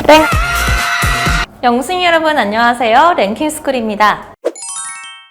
땡! 영승이 여러분 안녕하세요. 랭킹스쿨입니다.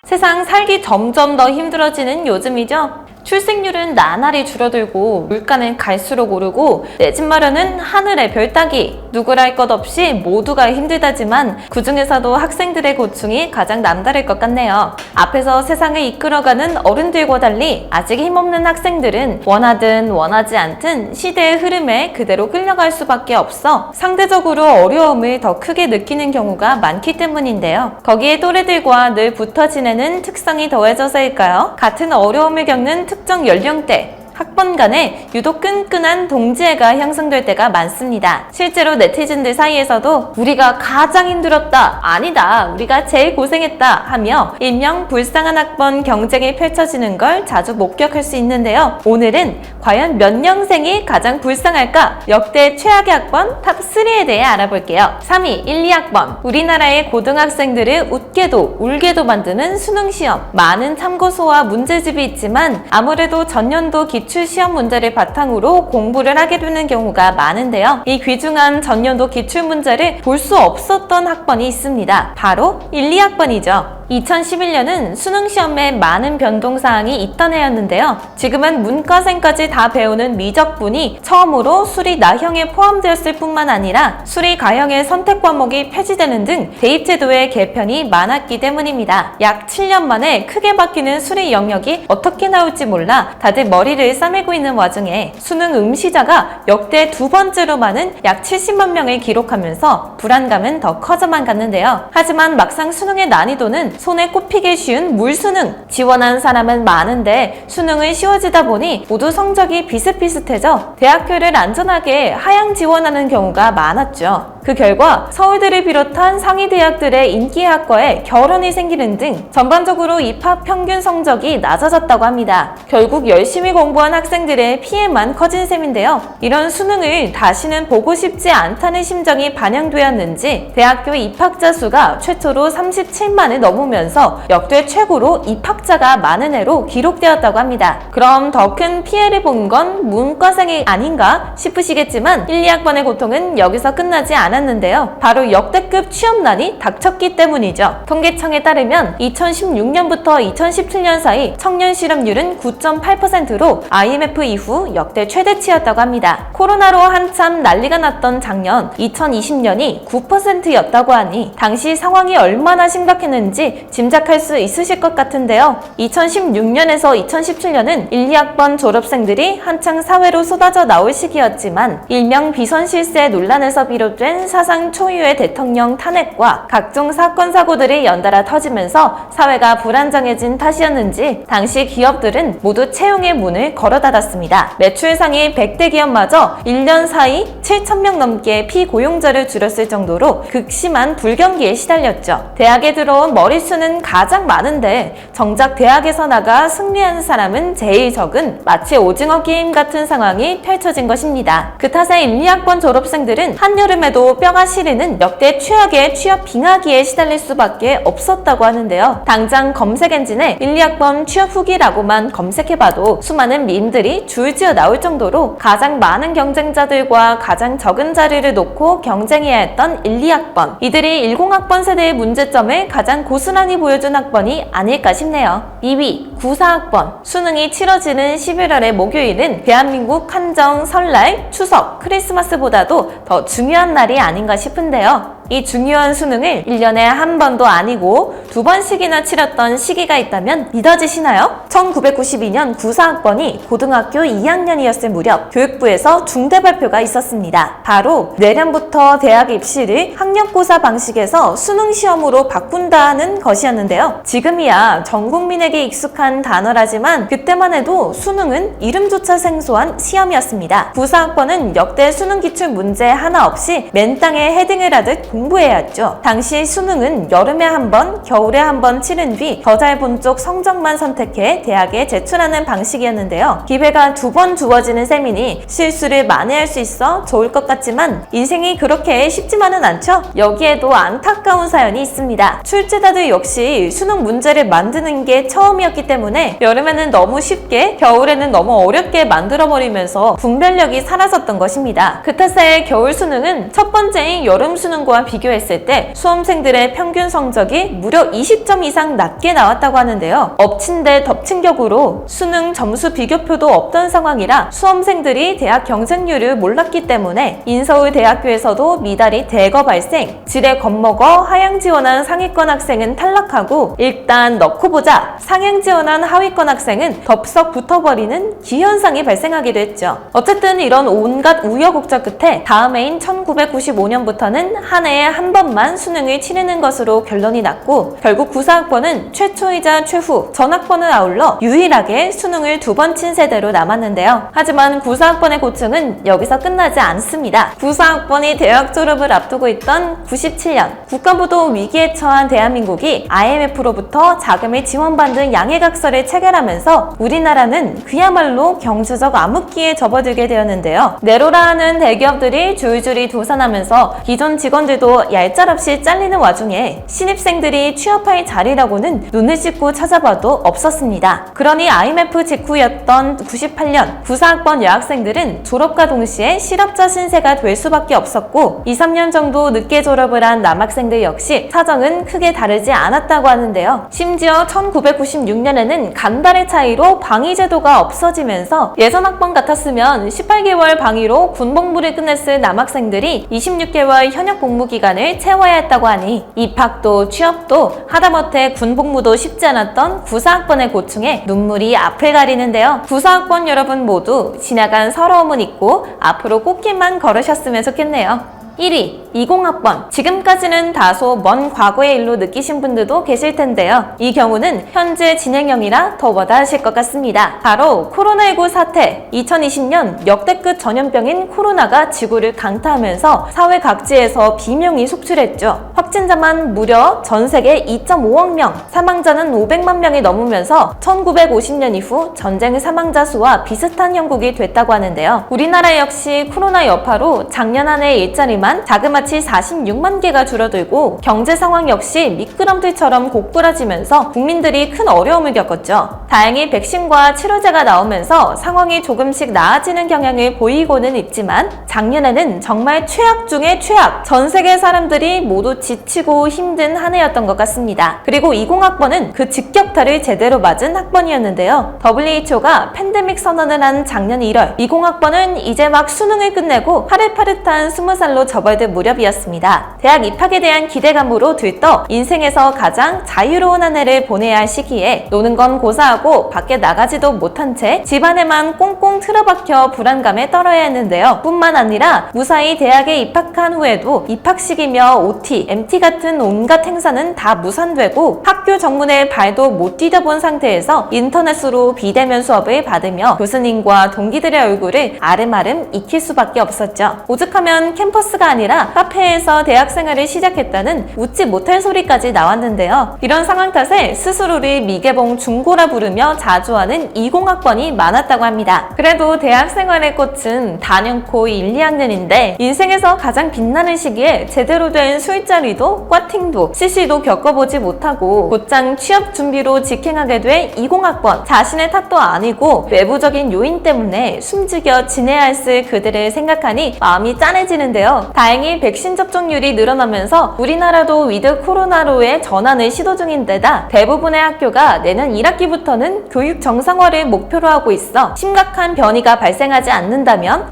세상 살기 점점 더 힘들어지는 요즘이죠. 출생률은 나날이 줄어들고 물가는 갈수록 오르고 내 집 마련은 하늘의 별 따기. 누구랄 것 없이 모두가 힘들다지만 그 중에서도 학생들의 고충이 가장 남다를 것 같네요. 앞에서 세상을 이끌어가는 어른들과 달리 아직 힘없는 학생들은 원하든 원하지 않든 시대의 흐름에 그대로 끌려갈 수밖에 없어 상대적으로 어려움을 더 크게 느끼는 경우가 많기 때문인데요. 거기에 또래들과 늘 붙어 지내는 특성이 더해져서일까요? 같은 어려움을 겪는 특정 연령대, 학번 간에 유독 끈끈한 동지애가 형성될 때가 많습니다. 실제로 네티즌들 사이에서도 우리가 가장 힘들었다, 아니다, 우리가 제일 고생했다 하며 일명 불쌍한 학번 경쟁이 펼쳐지는 걸 자주 목격할 수 있는데요. 오늘은 과연 몇 년생이 가장 불쌍할까? 역대 최악의 학번 탑3에 대해 알아볼게요. 3위 1, 2학번. 우리나라의 고등학생들을 웃게도 울게도 만드는 수능시험. 많은 참고서와 문제집이 있지만 아무래도 전년도 기출 시험 문제를 바탕으로 공부를 하게 되는 경우가 많은데요. 이 귀중한 전년도 기출 문제를 볼 수 없었던 학번이 있습니다. 바로 1, 2학번이죠. 2011년은 수능시험에 많은 변동사항이 있던 해였는데요. 지금은 문과생까지 다 배우는 미적분이 처음으로 수리 나형에 포함되었을 뿐만 아니라 수리 가형의 선택 과목이 폐지되는 등 대입제도의 개편이 많았기 때문입니다. 약 7년 만에 크게 바뀌는 수리 영역이 어떻게 나올지 몰라 다들 머리를 싸매고 있는 와중에 수능 응시자가 역대 두 번째로 많은 약 70만 명을 기록하면서 불안감은 더 커져만 갔는데요. 하지만 막상 수능의 난이도는 손에 꼽히기 쉬운 물수능. 지원한 사람은 많은데 수능을 쉬워지다 보니 모두 성적이 비슷비슷해져 대학교를 안전하게 하향 지원하는 경우가 많았죠. 그 결과 서울대를 비롯한 상위 대학들의 인기 학과에 결혼이 생기는 등 전반적으로 입학 평균 성적이 낮아졌다고 합니다. 결국 열심히 공부한 학생들의 피해만 커진 셈인데요. 이런 수능을 다시는 보고 싶지 않다는 심정이 반영되었는지 대학교 입학자 수가 최초로 37만을 넘으면서 역대 최고로 입학자가 많은 해로 기록되었다고 합니다. 그럼 더 큰 피해를 본 건 문과생이 아닌가 싶으시겠지만 1, 2학번의 고통은 여기서 끝나지 않았는데요. 바로 역대급 취업난이 닥쳤기 때문이죠. 통계청에 따르면 2016년부터 2017년 사이 청년 실업률은 9.8%로 IMF 이후 역대 최대치였다고 합니다. 코로나로 한참 난리가 났던 작년 2020년이 9%였다고 하니 당시 상황이 얼마나 심각했는지 짐작할 수 있으실 것 같은데요. 2016년에서 2017년은 1, 2학번 졸업생들이 한창 사회로 쏟아져 나올 시기였지만 일명 비선실세 논란에서 비롯된 사상 초유의 대통령 탄핵과 각종 사건 사고들이 연달아 터지면서 사회가 불안정해진 탓이었는지 당시 기업들은 모두 채용의 문을 걸어 닫았습니다. 매출 상위 100대 기업마저 1년 사이 7,000명 넘게 피고용자를 줄였을 정도로 극심한 불경기에 시달렸죠. 대학에 들어온 머릿수는 가장 많은데 정작 대학에서 나가 승리한 사람은 제일 적은 마치 오징어 게임 같은 상황이 펼쳐진 것입니다. 그 탓에 1, 2학번 졸업생들은 한여름에도 뼈가 시리는 역대 최악의 취업 빙하기에 시달릴 수밖에 없었다고 하는데요. 당장 검색 엔진에 1, 2학번 취업 후기라고만 검색해봐도 수많은 밈들이 줄지어 나올 정도로 가장 많은 경쟁자들과 가장 적은 자리를 놓고 경쟁해야 했던 1, 2학번. 이들이 10학번 세대의 문제점을 가장 고스란히 보여준 학번이 아닐까 싶네요. 2위 9, 4학번. 수능이 치러지는 11월의 목요일은 대한민국 한정, 설날, 추석, 크리스마스보다도 더 중요한 날이 아닌가 싶은데요. 이 중요한 수능을 1년에 한 번도 아니고 2번씩이나 치렀던 시기가 있다면 믿어지시나요? 1992년 94학번이 고등학교 2학년이었을 무렵 교육부에서 중대 발표가 있었습니다. 바로 내년부터 대학 입시를 학력고사 방식에서 수능 시험으로 바꾼다는 것이었는데요. 지금이야 전 국민에게 익숙한 단어라지만 그때만 해도 수능은 이름조차 생소한 시험이었습니다. 94학번은 역대 수능 기출 문제 하나 없이 맨땅에 헤딩을 하듯 공부해야 했죠. 당시 수능은 여름에 한 번, 겨울에 한 번 치른 뒤 더 잘 본 쪽 성적만 선택해 대학에 제출하는 방식이었는데요. 기회가 2번 주어지는 셈이니 실수를 만회할 수 있어 좋을 것 같지만 인생이 그렇게 쉽지만은 않죠. 여기에도 안타까운 사연이 있습니다. 출제자들 역시 수능 문제를 만드는 게 처음이었기 때문에 여름에는 너무 쉽게, 겨울에는 너무 어렵게 만들어버리면서 분별력이 사라졌던 것입니다. 그 탓에 겨울 수능은 첫 번째인 여름 수능과 비교했을 때 수험생들의 평균 성적이 무려 20점 이상 낮게 나왔다고 하는데요. 엎친 데 덮친 격으로 수능 점수 비교표도 없던 상황이라 수험생들이 대학 경쟁률을 몰랐기 때문에 인서울대학교에서도 미달이 대거 발생, 지레 겁먹어 하향 지원한 상위권 학생은 탈락하고 일단 넣고 보자 상향 지원한 하위권 학생은 덥석 붙어버리는 기현상이 발생하기도 했죠. 어쨌든 이런 온갖 우여곡절 끝에 다음 해인 1995년부터는 한 해에 한 번만 수능을 치르는 것으로 결론이 났고 결국 구사학번은 최초이자 최후, 전학번을 아울러 유일하게 수능을 2번 친 세대로 남았는데요. 하지만 구사학번의 고충은 여기서 끝나지 않습니다. 구사학번이 대학 졸업을 앞두고 있던 97년 국가부도 위기에 처한 대한민국이 IMF로부터 자금을 지원받는 양해각서를 체결하면서 우리나라는 그야말로 경제적 암흑기에 접어들게 되었는데요. 네로라는 대기업들이 줄줄이 도산하면서 기존 직원들도 얄짤없이 잘리는 와중에 신입생들이 취업할 자리라고는 눈을 씻고 찾아봐도 없었습니다. 그러니 IMF 직후였던 98년 구사학번 여학생들은 졸업과 동시에 실업자 신세가 될 수밖에 없었고 2-3년 정도 늦게 졸업을 한 남학생들 역시 사정은 크게 다르지 않았다고 하는데요. 심지어 1996년에는 간달의 차이로 방위제도가 없어지면서 예선 학번 같았으면 18개월 방위로 군복무를 끝냈을 남학생들이 26개월 현역 복무 기간을 채워야 했다고 하니 입학도 취업도 하다못해 군복무도 쉽지 않았던 구사학번의 고충에 눈물이 앞을 가리는데요. 구사학번 여러분 모두 지나간 서러움은 잊고 앞으로 꽃길만 걸으셨으면 좋겠네요. 1위 20학번. 지금까지는 다소 먼 과거의 일로 느끼신 분들도 계실 텐데요. 이 경우는 현재 진행형이라 더 와닿으실 것 같습니다. 바로 코로나19 사태. 2020년 역대급 전염병인 코로나가 지구를 강타하면서 사회 각지에서 비명이 속출했죠. 확진자만 무려 전 세계 2.5억 명, 사망자는 500만 명이 넘으면서 1950년 이후 전쟁 사망자 수와 비슷한 형국이 됐다고 하는데요. 우리나라 역시 코로나 여파로 작년 한 해 일자리만 자그마치 46만 개가 줄어들고 경제 상황 역시 미끄럼틀처럼 고꾸라지면서 국민들이 큰 어려움을 겪었죠. 다행히 백신과 치료제가 나오면서 상황이 조금씩 나아지는 경향을 보이고는 있지만 작년에는 정말 최악 중의 최악, 전 세계 사람들이 모두 지치고 힘든 한 해였던 것 같습니다. 그리고 20학번은 그 직격탄을 제대로 맞은 학번이었는데요. WHO가 팬데믹 선언을 한 작년 1월 20학번은 이제 막 수능을 끝내고 파릇파릇한 20살로 접어들 무렵이었습니다. 대학 입학에 대한 기대감으로 들떠 인생에서 가장 자유로운 한 해를 보내야 할 시기에 노는 건 고사하고 밖에 나가지도 못한 채 집안에만 꽁꽁 틀어박혀 불안감에 떨어야 했는데요. 뿐만 아니라 무사히 대학에 입학한 후에도 입학식이며 OT, MT 같은 온갖 행사는 다 무산되고 학교 정문에 발도 못 디뎌본 상태에서 인터넷으로 비대면 수업을 받으며 교수님과 동기들의 얼굴을 아름아름 익힐 수밖에 없었죠. 오죽하면 캠퍼스가 아니라 카페에서 대학 생활을 시작했다는 웃지 못할 소리까지 나왔는데요. 이런 상황 탓에 스스로를 미개봉 중고라 부르며 자주하는 20학번이 많았다고 합니다. 그래도 대학 생활의 꽃은 단연코 1, 2학년인데 인생에서 가장 빛나는 시기에 제대로 된 술자리도 꽈팅도 CC도 겪어보지 못하고 곧장 취업 준비로 직행하게 된 20학번. 자신의 탓도 아니고 외부적인 요인 때문에 숨죽여 지내야 했을 그들을 생각하니 마음이 짠해지는데요. 다행히 백신 접종률이 늘어나면서 우리나라도 위드 코로나로의 전환을 시도 중인 데다 대부분의 학교가 내년 1학기부터는 교육 정상화를 목표로 하고 있어 심각한 변이가 발생하지 않는다면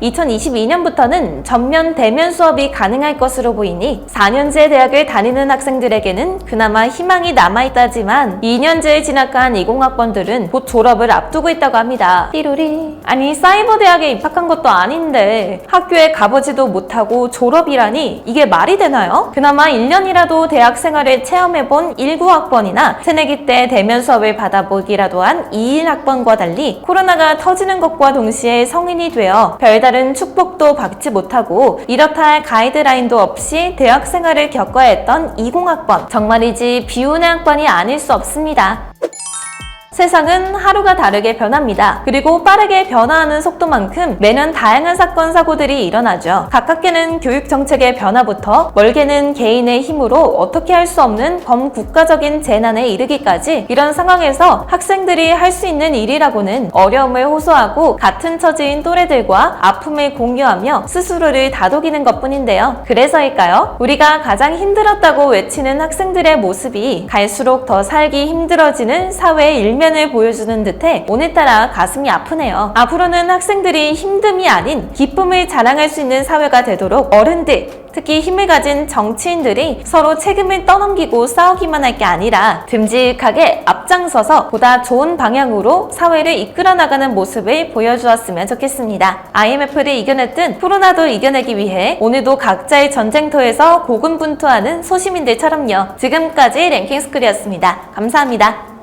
2022년부터는 전면 대면 수업이 가능할 것으로 보이니 4년제 대학을 다니는 학생들에게는 그나마 희망이 남아있다지만 2년제에 진학한 20학번들은 곧 졸업을 앞두고 있다고 합니다. 띠로리. 아니 사이버 대학에 입학한 것도 아닌데 학교에 가보지도 못하고 졸업이라니 이게 말이 되나요? 그나마 1년이라도 대학 생활을 체험해본 19학번이나 새내기 때 대면 수업을 받아보기라도 한 21학번과 달리 코로나가 터지는 것과 동시에 성인이 되어 별다른 축복도 받지 못하고 이렇다 할 가이드라인도 없이 대학 생활을 겪어야 했던 20학번. 정말이지 비운의 학번이 아닐 수 없습니다. 세상은 하루가 다르게 변합니다. 그리고 빠르게 변화하는 속도만큼 매년 다양한 사건, 사고들이 일어나죠. 가깝게는 교육 정책의 변화부터 멀게는 개인의 힘으로 어떻게 할 수 없는 범국가적인 재난에 이르기까지 이런 상황에서 학생들이 할 수 있는 일이라고는 어려움을 호소하고 같은 처지인 또래들과 아픔을 공유하며 스스로를 다독이는 것뿐인데요. 그래서일까요? 우리가 가장 힘들었다고 외치는 학생들의 모습이 갈수록 더 살기 힘들어지는 사회의 일면을 보여주는 듯해 오늘따라 가슴이 아프네요. 앞으로는 학생들이 힘듦이 아닌 기쁨을 자랑할 수 있는 사회가 되도록 어른들, 특히 힘을 가진 정치인들이 서로 책임을 떠넘기고 싸우기만 할 게 아니라 듬직하게 앞장서서 보다 좋은 방향으로 사회를 이끌어 나가는 모습을 보여주었으면 좋겠습니다. IMF를 이겨냈듯 코로나도 이겨내기 위해 오늘도 각자의 전쟁터에서 고군분투하는 소시민들처럼요. 지금까지 랭킹스쿨이었습니다. 감사합니다.